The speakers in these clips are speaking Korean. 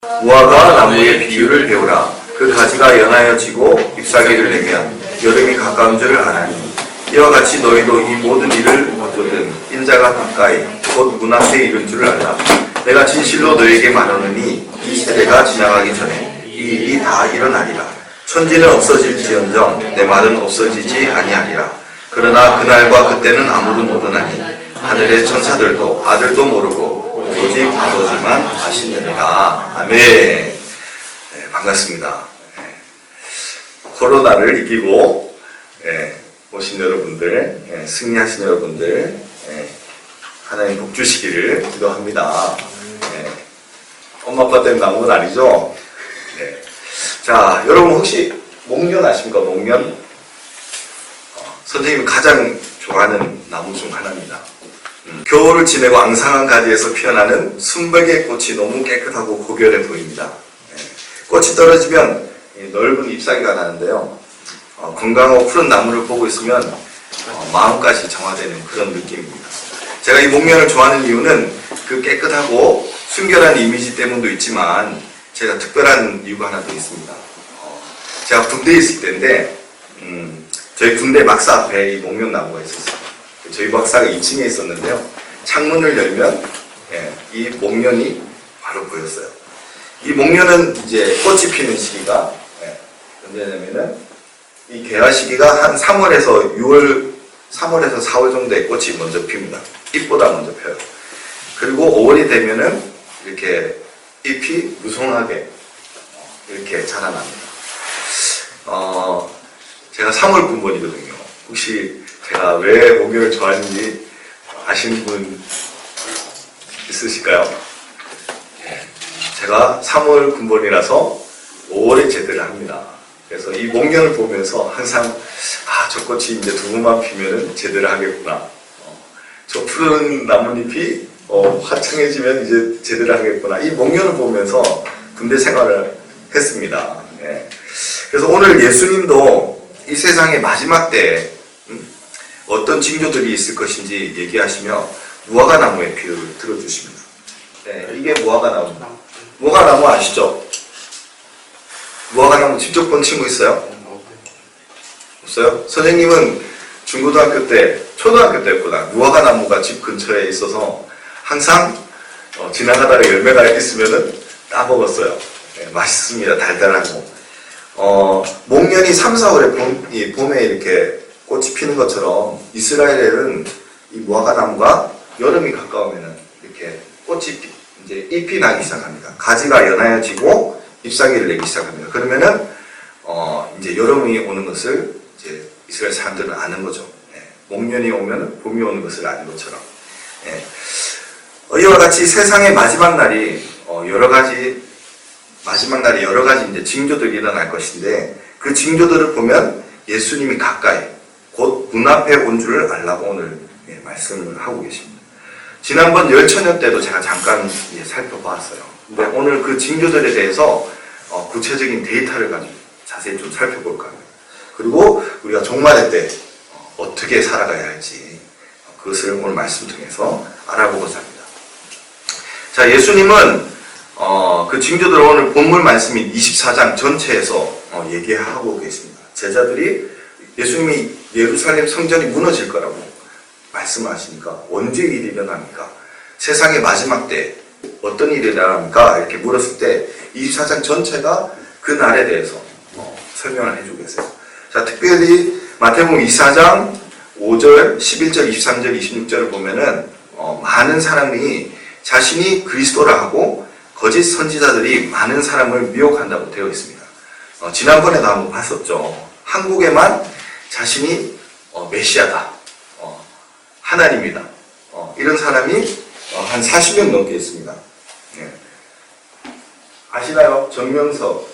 무화과 나무의 비유를 배우라. 그 가지가 연하여지고 잎사귀를 내면 여름이 가까운 줄을 아나니 이와 같이 너희도 이 모든 일을 얻거든 인자가 가까이 곧 문 앞에 이른 줄을 알라. 내가 진실로 너희에게 말하노니 이 세대가 지나가기 전에 이 일이 다 일어나리라. 천지는 없어질지언정 내 말은 없어지지 아니하리라. 그러나 그날과 그때는 아무도 모르나니 하늘의 천사들도 아들도 모르고 오직 아버지만 아시느니라. 아멘. 네, 반갑습니다. 코로나를 이기고 오신 여러분들, 승리하신 여러분들 하나님 복 주시기를 기도합니다. 엄마 아빠 때문에 나온 건 아니죠? 네. 자, 여러분 혹시 목련 아십니까? 목련? 선생님이 가장 좋아하는 나무 중 하나입니다. 겨울을 지내고 앙상한 가지에서 피어나는 순백의 꽃이 너무 깨끗하고 고결해 보입니다. 꽃이 떨어지면 넓은 잎사귀가 나는데요. 건강하고 푸른 나무를 보고 있으면 마음까지 정화되는 그런 느낌입니다. 제가 이 목련을 좋아하는 이유는 그 깨끗하고 순결한 이미지 때문도 있지만 제가 특별한 이유가 하나 더 있습니다. 제가 군대에 있을 때인데 저희 군대 막사 앞에 이 목련 나무가 있었어요. 저희 막사가 2층에 있었는데요. 창문을 열면 이 목련이 바로 보였어요. 이 목련은 이제 꽃이 피는 시기가 언제냐면은 이 개화 시기가 한 3월에서 4월 정도에 꽃이 먼저 핍니다. 잎보다 먼저 펴요. 그리고 5월이 되면은 이렇게 잎이 무성하게 이렇게 자라납니다. 제가 3월 군번이거든요. 혹시 제가 왜 목련을 좋아하는지 아시는 분 있으실까요? 제가 3월 군번이라서 5월에 제대를 합니다. 그래서 이 목련을 보면서 항상 저 꽃이 이제 두 번만 피면은 제대를 하겠구나. 저 푸른 나뭇잎이 화창해지면 이제 제대를 하겠구나. 이 목련을 보면서 군대 생활을 했습니다. 그래서 오늘 예수님도 이 세상의 마지막 때에 어떤 징조들이 있을 것인지 얘기하시며 무화과 나무의 비유를 들어주십니다. 이게 무화과 나무입니다. 무화과 나무 아시죠? 무화과 나무 직접 본 친구 있어요? 없어요? 선생님은 중고등학교 때, 초등학교 때였구나. 무화과 나무가 집 근처에 있어서 항상 지나가다가 열매가 있으면은 따먹었어요. 맛있습니다. 달달하고. 목련이 3, 4월에 봄에 이렇게 꽃이 피는 것처럼 이스라엘에는 이 무화과 나무가 여름이 가까우면은 이렇게 꽃이 이제 잎이 나기 시작합니다. 가지가 연하여지고 잎사귀를 내기 시작합니다. 그러면은 이제 여름이 오는 것을 이제 이스라엘 사람들은 아는 거죠. 목련이 오면 봄이 오는 것을 아는 것처럼. 이와 같이 세상의 마지막 날이 여러 가지 이제 징조들이 일어날 것인데 그 징조들을 보면 예수님이 가까이 곧 문 앞에 온 줄을 알라고 오늘 말씀을 하고 계십니다. 지난번 열천년 때도 제가 잠깐 살펴보았어요. 근데 오늘 그 징조들에 대해서 구체적인 데이터를 가지고 자세히 좀 살펴볼까 합니다. 그리고 우리가 종말의 때 어떻게 살아가야 할지 그것을 오늘 말씀 통해서 알아보고자 합니다. 자, 예수님은 그 징조들을 오늘 본문 말씀인 24장 전체에서 얘기하고 계십니다. 제자들이 예수님이 예루살렘 성전이 무너질 거라고 말씀하시니까 언제 일이 일어납니까? 세상의 마지막 때 어떤 일이 일어납니까? 이렇게 물었을 때 24장 전체가 그 날에 대해서 설명을 해주고 계세요. 자, 특별히 마태복음 24장 5절, 11절, 23절, 26절을 보면은 많은 사람이 자신이 그리스도라 하고 거짓 선지자들이 많은 사람을 미혹한다고 되어 있습니다. 지난번에도 한번 봤었죠. 한국에만 자신이 메시아다, 하나님이다, 이런 사람이 한 40명 넘게 있습니다. 아시나요? 정명석,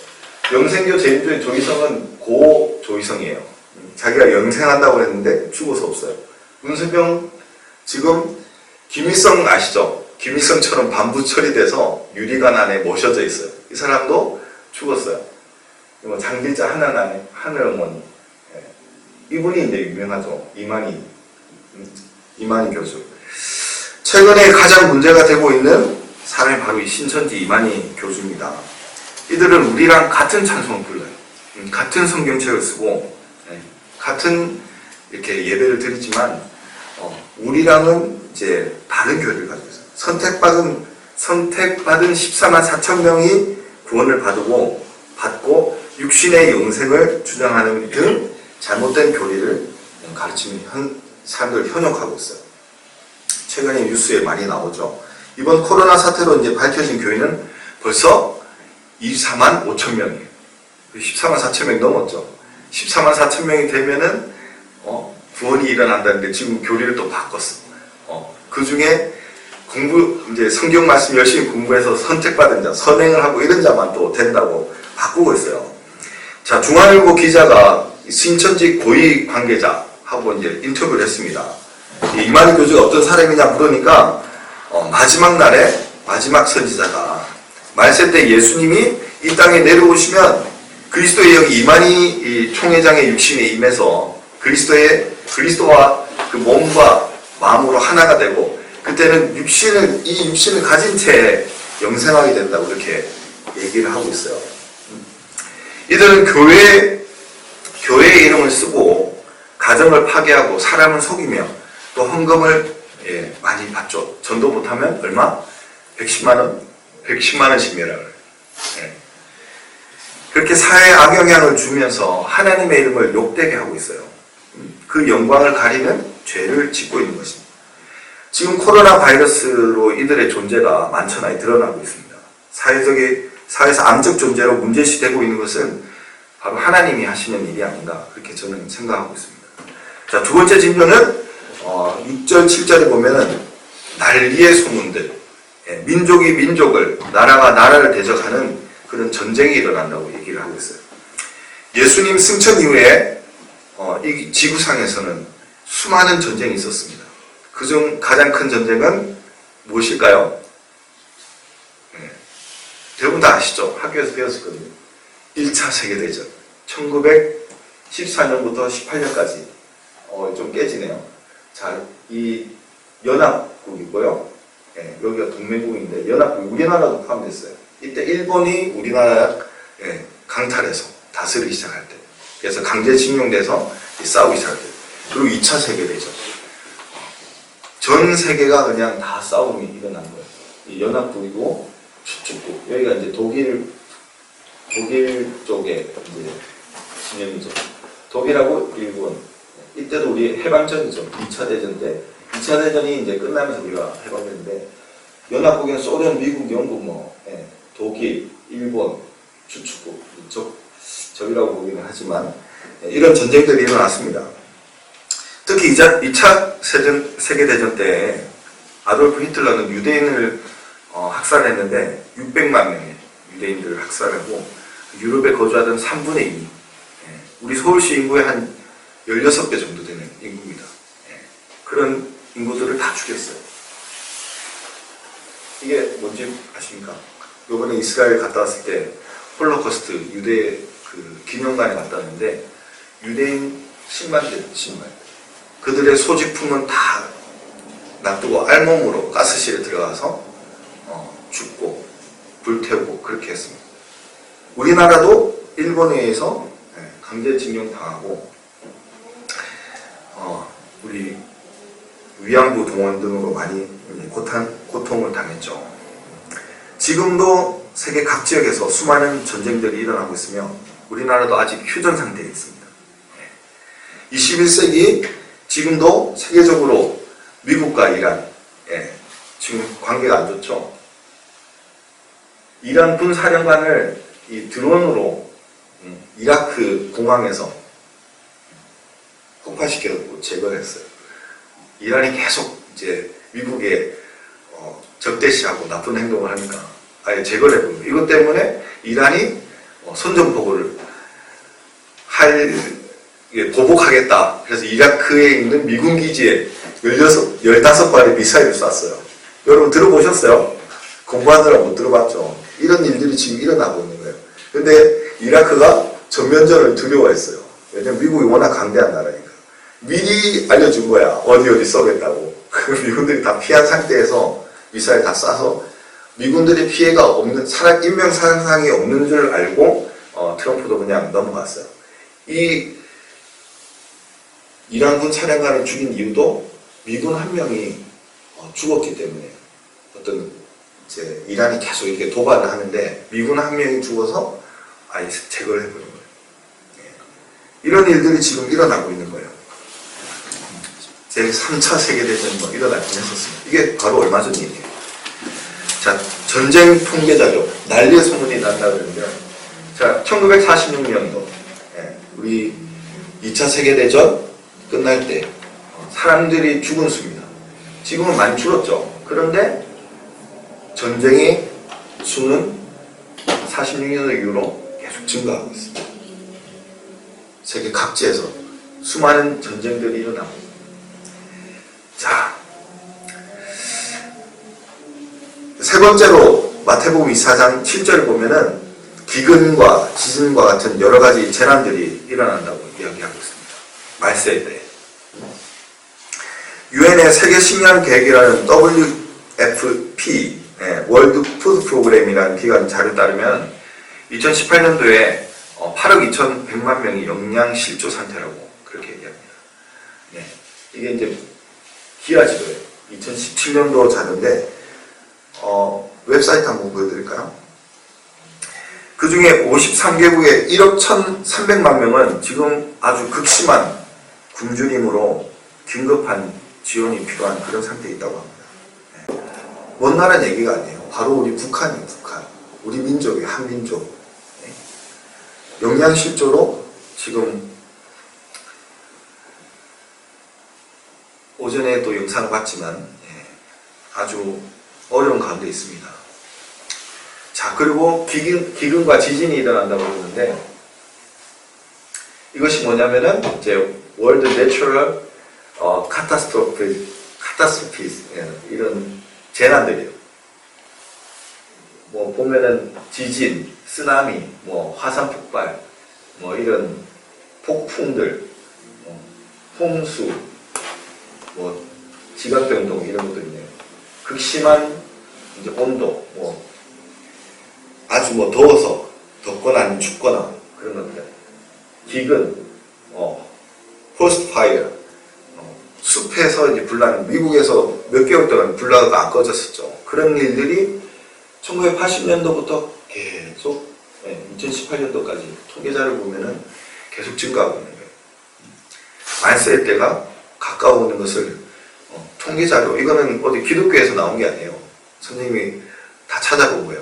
영생교 제일주의 조희성은 고 조희성이에요. 자기가 영생한다고 했는데 죽어서 없어요. 문세병, 지금 김일성 아시죠? 김일성처럼 반부 처리돼서 유리관 안에 모셔져 있어요. 이 사람도 죽었어요. 장길자 하늘어머니, 이분이 이제 유명하죠. 이만희 교수. 최근에 가장 문제가 되고 있는 사람이 바로 이 신천지 이만희 교주입니다. 이들은 우리랑 같은 찬송을 불러요. 같은 성경책을 쓰고 같은 이렇게 예배를 드리지만 우리랑은 이제 다른 교리를 가지고 있어요. 선택받은 14만 4천 명이 구원을 받고 육신의 영생을 주장하는 등 잘못된 교리를 가르치는 사람들을 현혹하고 있어요. 최근에 뉴스에 많이 나오죠. 이번 코로나 사태로 이제 밝혀진 교회는 벌써 24만 5천 명이에요. 14만 4천 명이 넘었죠. 14만 4천 명이 되면은 구원이 일어난다는데 지금 교리를 또 바꿨어. 그 중에 이제 성경 말씀 열심히 공부해서 선택받은 자, 선행을 하고 이런 자만 또 된다고 바꾸고 있어요. 자, 중앙일보 기자가 신천지 고위 관계자하고 이제 인터뷰를 했습니다. 이만희 교주가 어떤 사람이냐 물으니까 마지막 날에 마지막 선지자다. 말세 때 예수님이 이 땅에 내려오시면 그리스도의 영이 이만희 총회장의 육신에 임해서 그리스도와 그 몸과 마음으로 하나가 되고 그때는 이 육신을 가진 채 영생하게 된다고 이렇게 얘기를 하고 있어요. 이들은 교회의 이름을 쓰고 가정을 파괴하고 사람을 속이며 또 헌금을 많이 받죠. 전도 못하면 얼마? 110만 원? 110만 원씩 내라 그래요. 그렇게 사회에 악영향을 주면서 하나님의 이름을 욕되게 하고 있어요. 그 영광을 가리는 죄를 짓고 있는 것입니다. 지금 코로나 바이러스로 이들의 존재가 만천하에 드러나고 있습니다. 사회에서 암적 존재로 문제시되고 있는 것은 바로 하나님이 하시는 일이 아닌가 그렇게 저는 생각하고 있습니다. 자, 두 번째 징조는 6절 7절에 보면은 난리의 소문들, 민족이 민족을, 나라가 나라를 대적하는 그런 전쟁이 일어난다고 얘기를 하고 있어요. 예수님 승천 이후에 이 지구상에서는 수많은 전쟁이 있었습니다. 그중 가장 큰 전쟁은 무엇일까요? 대부분 다 아시죠? 학교에서 배웠었거든요. 1차 세계대전 1914년부터 18년까지 좀 깨지네요. 자, 이 연합국이고요. 여기가 동맹국인데 연합국 우리나라도 포함됐어요. 이때 일본이 우리나라 강탈해서 다스리기 시작할 때, 그래서 강제징용돼서 싸우기 시작할 때, 그리고 2차 세계대전 전 세계가 그냥 다 싸움이 일어난 거예요. 이 연합국이고 추축국, 여기가 이제 독일 쪽에 이제 진영이죠. 독일하고 일본. 이때도 우리 해방전이죠. 2차 대전 때. 2차 대전이 이제 끝나면서 우리가 해방됐는데, 연합국에는 소련, 미국, 영국, 독일, 일본, 추축국, 적이라고 보기는 하지만, 이런 전쟁들이 일어났습니다. 특히 2차 세계대전 때 아돌프 히틀러는 유대인을 학살했는데 600만 명의 유대인들을 학살하고 유럽에 거주하던 3분의 2, 우리 서울시 인구의 한 16배 정도 되는 인구입니다. 그런 인구들을 다 죽였어요. 이게 뭔지 아십니까? 요번에 이스라엘 갔다 왔을 때 홀로코스트 유대 그 기념관에 갔다 왔는데 유대인 10만 대, 10만. 그들의 소지품은 다 놔두고 알몸으로 가스실에 들어가서 죽고 불태우고 그렇게 했습니다. 우리나라도 일본에 의해서 강제징용 당하고 우리 위안부 동원 등으로 많이 고통을 당했죠. 지금도 세계 각 지역에서 수많은 전쟁들이 일어나고 있으며 우리나라도 아직 휴전 상태에 있습니다. 21세기 지금도 세계적으로 미국과 이란, 지금 관계가 안 좋죠. 이란 군사령관을 이 드론으로 이라크 공항에서 폭파시켜서 제거했어요. 이란이 계속 이제 미국에 적대시하고 나쁜 행동을 하니까 아예 제거를 해버립니다. 이것 때문에 이란이 선전포고를 보복하겠다. 그래서 이라크에 있는 미군 기지에 15발의 미사일을 쐈어요. 여러분 들어보셨어요? 공부하느라 못 들어봤죠? 이런 일들이 지금 일어나고 있는 거예요. 근데 이라크가 전면전을 두려워했어요. 왜냐면 미국이 워낙 강대한 나라니까. 미리 알려준 거야. 어디 쏘겠다고. 미군들이 다 피한 상태에서 미사일 다 쏴서 미군들의 피해가 없는, 인명 상상이 없는 줄 알고 트럼프도 그냥 넘어갔어요. 이 이란군 사령관을 죽인 이유도 미군 한 명이 죽었기 때문에, 어떤 이제 이란이 계속 이렇게 도발을 하는데 미군 한 명이 죽어서 아예 제거를 해버린 거예요. 이런 일들이 지금 일어나고 있는 거예요. 제3차 세계대전이 일어나긴 했었습니다. 이게 바로 얼마 전 일이에요. 자, 전쟁 통계자료, 난리의 소문이 난다 그러는데요. 자, 1946년도, 우리 2차 세계대전 끝날 때, 사람들이 죽은 수입니다. 지금은 많이 줄었죠. 그런데, 전쟁의 수는 46년도 이후로 계속 증가하고 있습니다. 세계 각지에서 수많은 전쟁들이 일어나고. 자, 세 번째로 마태복음 24장 7절을 보면은 기근과 지진과 같은 여러 가지 재난들이 일어난다고 이야기하고 있습니다. 말세 때. 유엔의 세계 식량 계획이라는 WFP, 월드 푸드 프로그램이라는 기관 자료에 따르면 2018년도에 8억 2,100만 명이 영양 실조 상태라고 그렇게 얘기합니다. 네, 이게 이제 기아 지도예요. 2017년도 자료인데 웹사이트 한번 보여드릴까요? 그 중에 53개국의 1억 1,300만 명은 지금 아주 극심한 굶주림으로 긴급한 지원이 필요한 그런 상태에 있다고 합니다. 네. 먼 나라 얘기가 아니에요. 바로 우리 북한이에요. 북한. 우리 민족이에요. 한민족. 네. 영양실조로 지금 오전에 또 영상을 봤지만 아주 어려운 가운데 있습니다. 자, 그리고 기근과 지진이 일어난다고 그러는데, 이것이 뭐냐면은 이제 월드 내추럴 카타스트로피스 이런 재난들이에요. 뭐 보면은 지진, 쓰나미, 뭐 화산 폭발, 뭐 이런 폭풍들, 홍수, 뭐 지각변동 이런 것도 있네요. 극심한 이제 온도, 뭐 아주 뭐 더워서 덥거나 아니면 춥거나 그런 것들, 기근, 포스트 파이어, 숲에서 이제 불나는, 미국에서 몇 개월 동안 불나다가 안 꺼졌었죠. 그런 일들이 1980년도부터 계속 2018년도까지 통계자를 보면은 계속 증가하고 있는 거예요. 말세 때가 가까워오는 것을 통계자료, 이거는 어디 기독교에서 나온 게 아니에요. 선생님이 다 찾아본 거예요.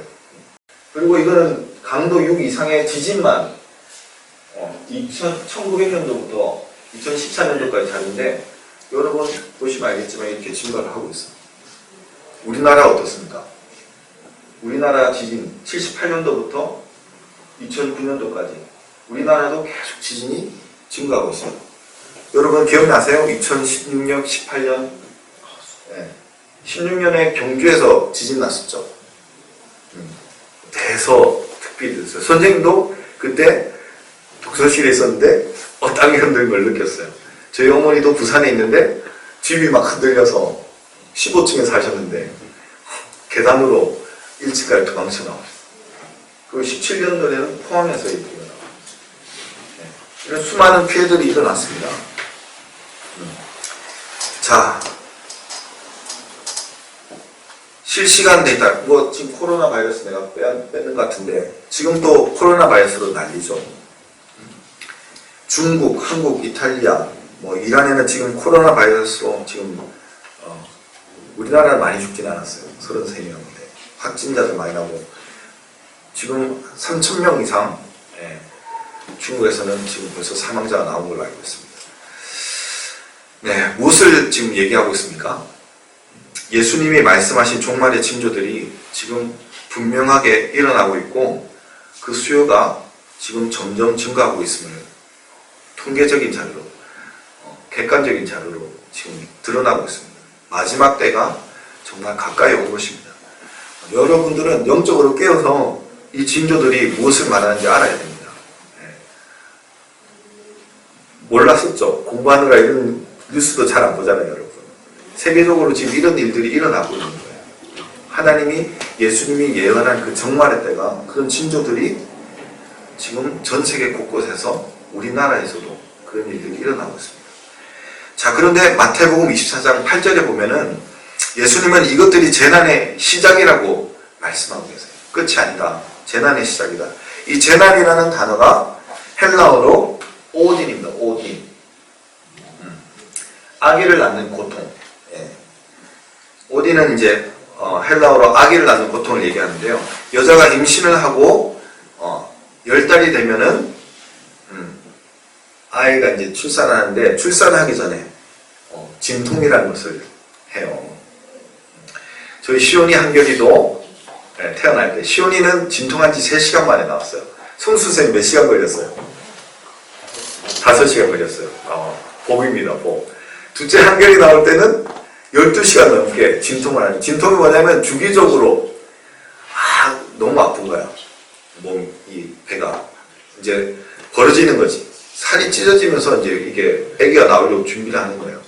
그리고 이거는 강도 6 이상의 지진만 1900년도부터 2014년도까지 자료인데, 여러분 보시면 알겠지만 이렇게 증가를 하고 있어요. 우리나라 어떻습니까? 우리나라 지진 78년도부터 2009년도까지 우리나라도 계속 지진이 증가하고 있어요. 여러분 기억나세요? 2016년, 18년, 16년에 경주에서 지진 났었죠. 대서특필이 됐어요. 선생님도 그때 독서실에 있었는데 땅이 흔들린 걸 느꼈어요. 저희 어머니도 부산에 있는데 집이 막 흔들려서 15층에 사셨는데 계단으로 1층까지 도망쳐 나왔어요. 그리고 17년도에는 포항에서 이렇게 일어나고, 이런 수많은 피해들이 일어났습니다. 자, 실시간 데이터, 뭐 지금 코로나 바이러스 내가 빼는 것 같은데 지금 또 코로나 바이러스로 난리죠. 중국, 한국, 이탈리아, 뭐 이란에는 지금 코로나 바이러스로 지금 우리나라는 많이 죽진 않았어요. 33명인데 확진자도 많이 나고 지금 3,000명 이상 중국에서는 지금 벌써 사망자가 나온 걸로 알고 있습니다. 네, 무엇을 지금 얘기하고 있습니까? 예수님이 말씀하신 종말의 징조들이 지금 분명하게 일어나고 있고 그 수요가 지금 점점 증가하고 있음을 통계적인 자료로, 객관적인 자료로 지금 드러나고 있습니다. 마지막 때가 정말 가까이 온 것입니다. 여러분들은 영적으로 깨어서 이 징조들이 무엇을 말하는지 알아야 됩니다. 몰랐었죠. 공부하느라 이런 뉴스도 잘 안 보잖아요, 여러분. 세계적으로 지금 이런 일들이 일어나고 있는 거예요. 하나님이 예수님이 예언한 그 종말의 때가, 그런 징조들이 지금 전 세계 곳곳에서 우리나라에서도 그런 일들이 일어나고 있습니다. 자, 그런데 마태복음 24장 8절에 보면은 예수님은 이것들이 재난의 시작이라고 말씀하고 계세요. 끝이 아니다. 재난의 시작이다. 이 재난이라는 단어가 헬라어로 오딘입니다. 오딘. 아기를 낳는 고통. 예. 오딘은 이제 헬라어로 아기를 낳는 고통을 얘기하는데요. 여자가 임신을 하고 10달이 되면은 아이가 이제 출산하는데, 출산하기 전에 진통이라는 것을 해요. 저희 시온이 한결이도 태어날 때, 시온이는 진통한 지 3시간 만에 나왔어요. 성수쌤 몇 시간 걸렸어요? 5시간 걸렸어요. 복입니다, 복. 둘째 한결이 나올 때는 12시간 넘게 진통을 하는. 진통이 뭐냐면 주기적으로 너무 아픈 거야. 이 배가 이제 벌어지는 거지. 살이 찢어지면서 이제 이게 아기가 나오려고 준비를 하는 거예요.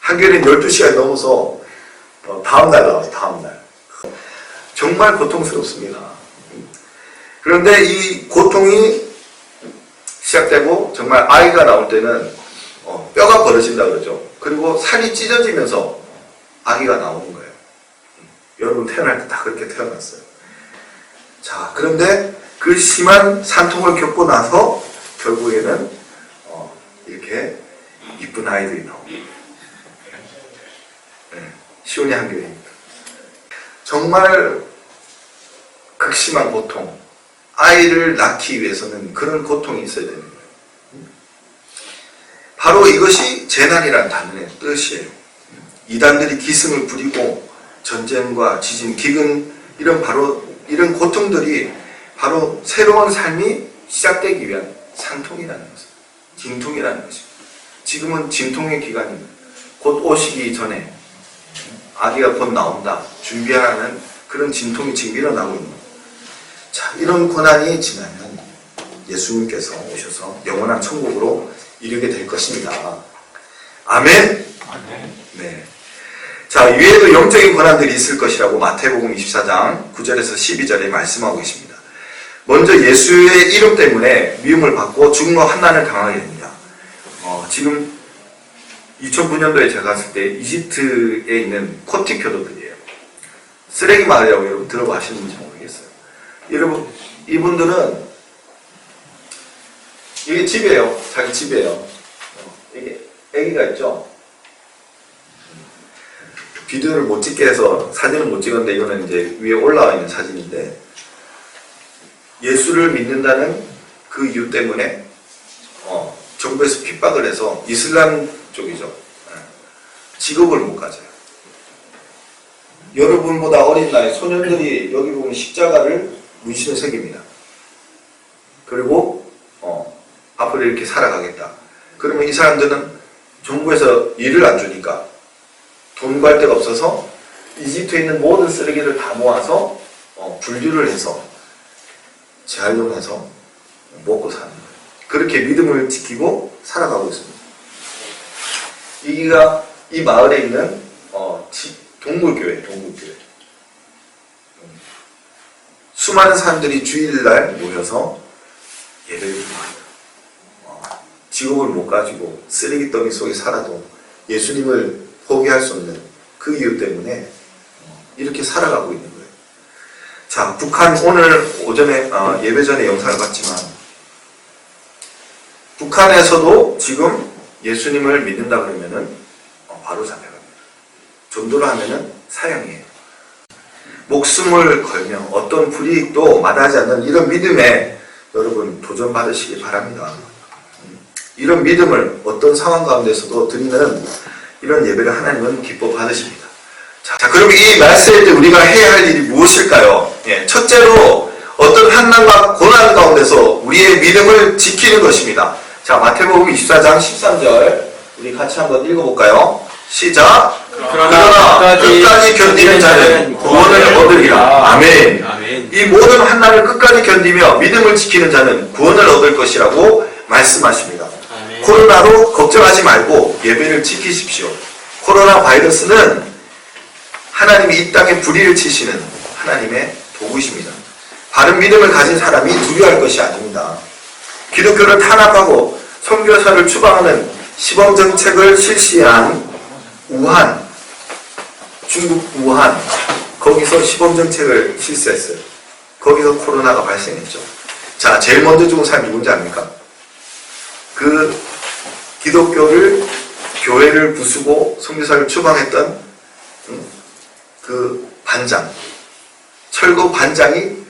한결이는 12시간이 넘어서 다음날 나와서 다음날. 정말 고통스럽습니다. 그런데 이 고통이 시작되고 정말 아이가 나올 때는 뼈가 벌어진다 그러죠. 그리고 살이 찢어지면서 아기가 나오는 거예요. 여러분 태어날 때 다 그렇게 태어났어요. 자, 그런데 그 심한 산통을 겪고 나서 결국에는 이렇게 이쁜 아이들이 나옵니다. 시온이 한결입니다. 정말 극심한 고통, 아이를 낳기 위해서는 그런 고통이 있어야 되는 거예요. 바로 이것이 재난이라는 단어의 뜻이에요. 이단들이 기승을 부리고 전쟁과 지진, 기근, 이런 고통들이 바로 새로운 삶이 시작되기 위한 산통이라는 것입니다. 진통이라는 것입니다. 지금은 진통의 기간입니다. 곧 오시기 전에 아기가 곧 나온다 준비하는 그런 진통이 지금 일어나고 있는 거예요. 자, 이런 고난이 지나면 예수님께서 오셔서 영원한 천국으로 이르게 될 것입니다. 아멘? 네. 자, 이외에도 영적인 고난들이 있을 것이라고 마태복음 24장 9절에서 12절에 말씀하고 계십니다. 먼저 예수의 이름 때문에 미움을 받고 죽음과 환난을 당하게 됩니다. 지금 2009년도에 제가 갔을 때 이집트에 있는 코티 교도들이에요. 쓰레기 마을이라고 여러분 들어보셨는지 모르겠어요. 여러분, 이분들은 이게 집이에요. 자기 집이에요. 이게 아기가 있죠. 비디오를 못 찍게 해서 사진을 못 찍었는데 이거는 이제 위에 올라와 있는 사진인데, 예수를 믿는다는 그 이유 때문에 정부에서 핍박을 해서 이슬람 쪽이죠. 직업을 못 가져요. 여러분보다 어린 나이 소년들이 여기 보면 십자가를 문신을 새깁니다. 그리고 앞으로 이렇게 살아가겠다. 그러면 이 사람들은 정부에서 일을 안 주니까 돈 구할 데가 없어서 이집트에 있는 모든 쓰레기를 다 모아서 분류를 해서 재활용해서 먹고 사는 거예요. 그렇게 믿음을 지키고 살아가고 있습니다. 여기가 이 마을에 있는 동물교회. 수많은 사람들이 주일날 모여서 예배를 드립니다. 직업을 못 가지고 쓰레기더미 속에 살아도 예수님을 포기할 수 없는 그 이유 때문에 이렇게 살아가고 있는 거예요. 자, 북한 오늘 오전에 예배 전에 영상을 봤지만 북한에서도 지금 예수님을 믿는다 그러면은 바로 잡혀갑니다. 전도를 하면은 사형이에요. 목숨을 걸며 어떤 불이익도 마다하지 않는 이런 믿음에 여러분 도전받으시기 바랍니다. 이런 믿음을 어떤 상황 가운데서도 드리는 이런 예배를 하나님은 기뻐 받으십니다. 자, 그럼 이 말세일 때 우리가 해야 할 일이 무엇일까요? 첫째로 어떤 환난과 고난 가운데서 우리의 믿음을 지키는 것입니다. 자, 마태복음 24장 13절 우리 같이 한번 읽어볼까요? 시작! 그러나 끝까지 견디는 자는 구원을 얻으리라. 아멘. 이 모든 환난을 끝까지 견디며 믿음을 지키는 자는 구원을 얻을 것이라고 말씀하십니다. 아멘. 코로나로 걱정하지 말고 예배를 지키십시오. 코로나 바이러스는 하나님이 이 땅에 불의를 치시는 하나님의 도구이십니다. 바른 믿음을 가진 사람이 두려워할 것이 아닙니다. 기독교를 탄압하고 선교사를 추방하는 시범정책을 실시한 우한, 중국 우한, 거기서 시범정책을 실시했어요. 거기서 코로나가 발생했죠. 자, 제일 먼저 죽은 사람이 누군지 압니까? 그 기독교를, 교회를 부수고 선교사를 추방했던 그 반장, 철거 반장이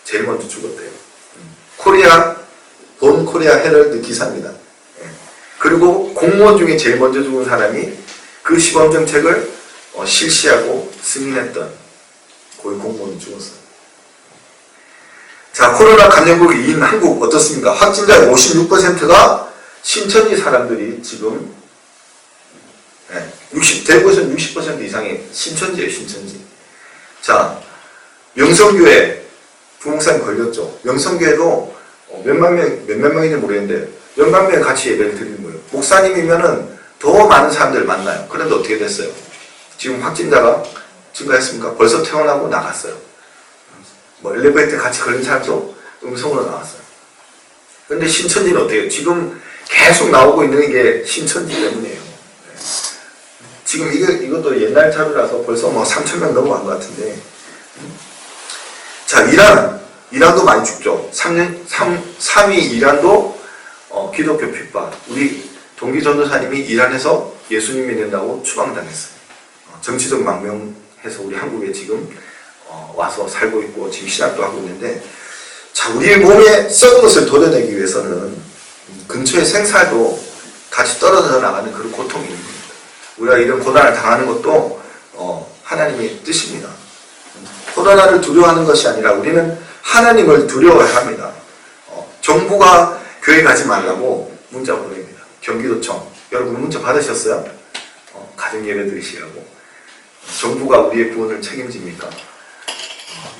제일 먼저 죽었대요. 본 코리아 헤럴드 기사입니다. 그리고 공무원 중에 제일 먼저 죽은 사람이 그 시범정책을 실시하고 승인했던 고위 공무원이 죽었어요. 자, 코로나 감염국인 한국 어떻습니까? 확진자의 56%가 신천지 사람들이 지금 대구에서는 60% 이상이 신천지예요, 신천지. 자, 명성교회 부목사님 걸렸죠. 명성교회도 몇만 명인지 모르겠는데 몇만 명이 같이 예배를 드리는 거예요. 목사님이면은 더 많은 사람들 만나요. 그런데 어떻게 됐어요? 지금 확진자가 증가했습니까? 벌써 퇴원하고 나갔어요. 뭐 엘리베이터 같이 걸린 사람도 음성으로 나왔어요. 그런데 신천지는 어때요? 지금 계속 나오고 있는 게 신천지 때문이에요. 지금 이것도 옛날 자료라서 벌써 뭐 3,000명 넘어간 것 같은데. 자, 이란도 많이 죽죠. 3위 이란도 기독교 핍박. 우리 동기 전도사님이 이란에서 예수님 믿는다고 추방당했어요. 정치적 망명해서 우리 한국에 지금 와서 살고 있고 지금 신학도 하고 있는데, 자, 우리의 몸에 썩은 것을 도려내기 위해서는 근처의 생사도 같이 떨어져 나가는 그런 고통이 있는 겁니다. 우리가 이런 고난을 당하는 것도 하나님의 뜻입니다. 코로나를 두려워하는 것이 아니라 우리는 하나님을 두려워해야 합니다. 정부가 교회 가지 말라고 문자 보냅니다. 경기도청. 여러분 문자 받으셨어요? 가정예배 드리시라고. 정부가 우리의 구원을 책임집니까?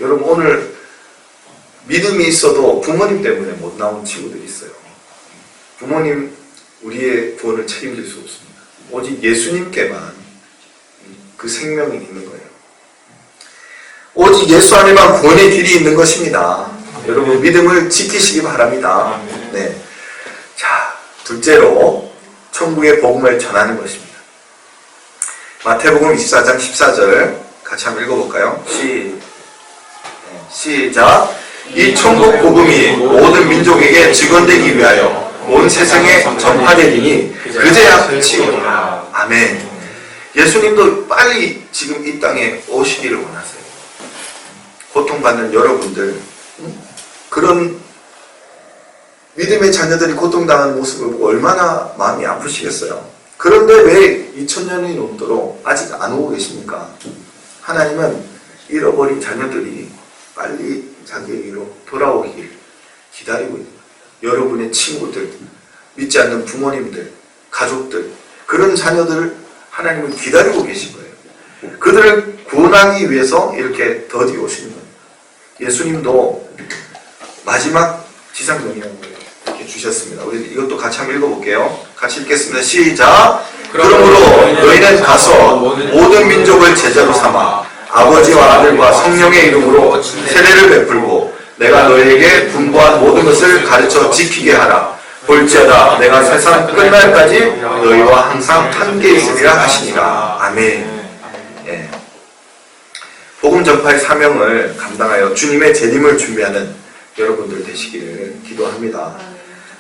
여러분 오늘 믿음이 있어도 부모님 때문에 못 나온 친구들이 있어요. 부모님 우리의 구원을 책임질 수 없습니다. 오직 예수님께만 그 생명이 있는 거예요. 오직 예수 안에만 구원의 길이 있는 것입니다. 여러분 믿음을 지키시기 바랍니다. 네. 자, 둘째로 천국의 복음을 전하는 것입니다. 마태복음 24장 14절 같이 한번 읽어볼까요? 시작. 이 천국 복음이 모든 민족에게 증언되기 위하여 온 세상에 전파되리니 그제야 끝이 오리라. 아멘. 예수님도 빨리 지금 이 땅에 오시기를 원하세요. 고통받는 여러분들, 그런 믿음의 자녀들이 고통당하는 모습을 보고 얼마나 마음이 아프시겠어요. 그런데 왜 2000년이 넘도록 아직 안 오고 계십니까? 하나님은 잃어버린 자녀들이 빨리 자기에게로 돌아오길 기다리고 있는 거예요. 여러분의 친구들, 믿지 않는 부모님들, 가족들, 그런 자녀들을 하나님은 기다리고 계신 거예요. 그들을 구원하기 위해서 이렇게 더디 오시는 거예요. 예수님도 마지막 지상명령을 이렇게 주셨습니다. 우리 이것도 같이 한번 읽어볼게요. 같이 읽겠습니다. 시작! 그러므로 너희는 가서 모든 민족을 제자로 삼아 아버지와 아들과 성령의 이름으로 세례를 베풀고 내가 너희에게 분부한 모든 것을 가르쳐 지키게 하라. 볼지어다 내가 세상 끝날까지 너희와 항상 함께 있으리라 하시니라. 아멘. 예. 복음 전파의 사명을 감당하여 주님의 재림을 준비하는 여러분들 되시기를 기도합니다.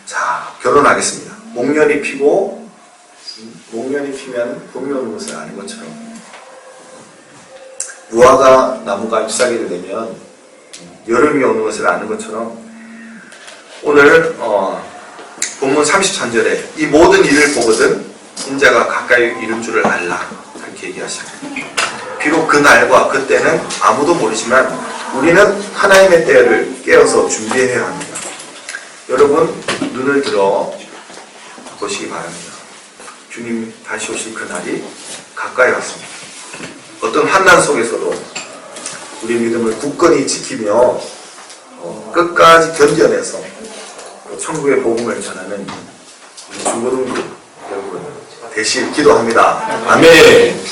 자, 결혼하겠습니다. 목련이 피고 목련이 피면 봄이 오는 것을 아는 것처럼 무화과 나무가 잎사귀를 내면 여름이 오는 것을 아는 것처럼 오늘 본문 33절에 이 모든 일을 보거든 인자가 가까이 이른 줄을 알라 그렇게 얘기하십니다. 비록 그 날과 그 때는 아무도 모르지만 우리는 하나님의 때를 깨어서 준비해야 합니다. 여러분 눈을 들어 보시기 바랍니다. 주님 다시 오실 그 날이 가까이 왔습니다. 어떤 환난 속에서도 우리 믿음을 굳건히 지키며 끝까지 견뎌내서 천국의 복음을 전하는 중고등부 여러분 되시길 기도합니다. 아멘.